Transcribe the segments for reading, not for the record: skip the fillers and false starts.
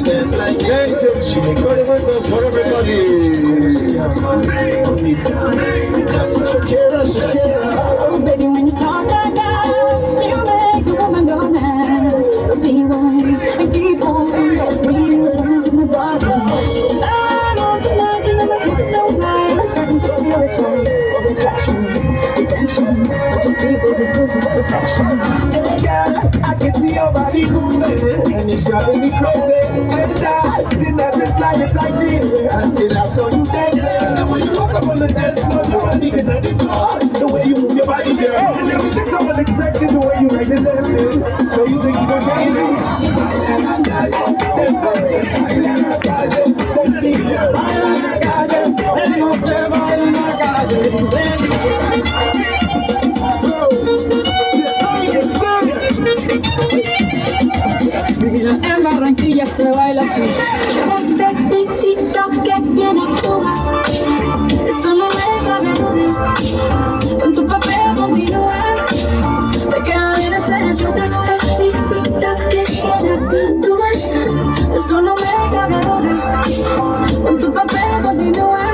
can dance like that. She make all the work for everybody. Shakira, Shakira. Baby, when you talk like that, you make a woman go mad. So be wise and keep on reading the signs in the body. I know tonight that my hips don't lie. I'm starting to feel it's right. Of attraction, attention. Don't you see, baby, this is perfection. Yeah, I can see your body moving, and it's driving me crazy. And I did not dislike it like this until I saw you dancing. And when you walk up on the dance floor, you are leaking at the door. The way you move your body, girl, and everything's so unexpected. The way you like the dancing, so you think you gon' change it? And I got it, and I got it, and I got it. En Barranquilla se baila así. Te felicito que bien actúas. Eso no me cabe duda. Con tu papel continúa. Te queda bien ese hecho. Te felicito que bien actúas. Eso no me cabe duda. Con tu papel continúa.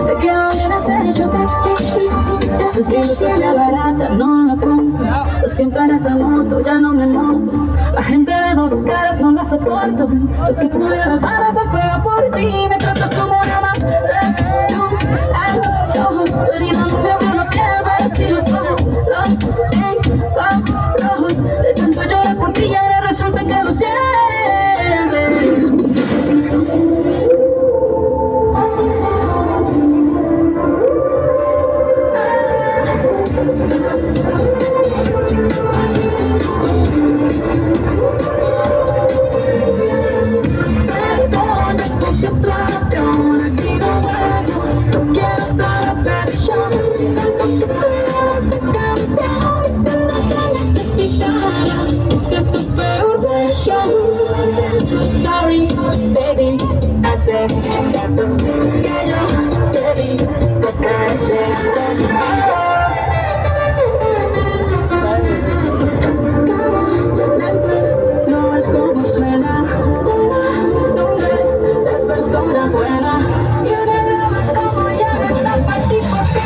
Te queda bien ese hecho. Te felicito. Su ilusión barata, no la compro. Lo siento en esa moto, ya no me monto. La gente de dos caras no la soporto. Es que pude las manos al fuego por ti. Me tratas como una más de luz a los ojos. Tu herida no me abrió la piel, pero si los ojos los tengo rojos. De tanto llorar por ti y ahora resulta que lo sientes. Sorry, baby, I said that the baby, but I said that No es como suena. De persona buena. Y una lava como ya no está para ti porque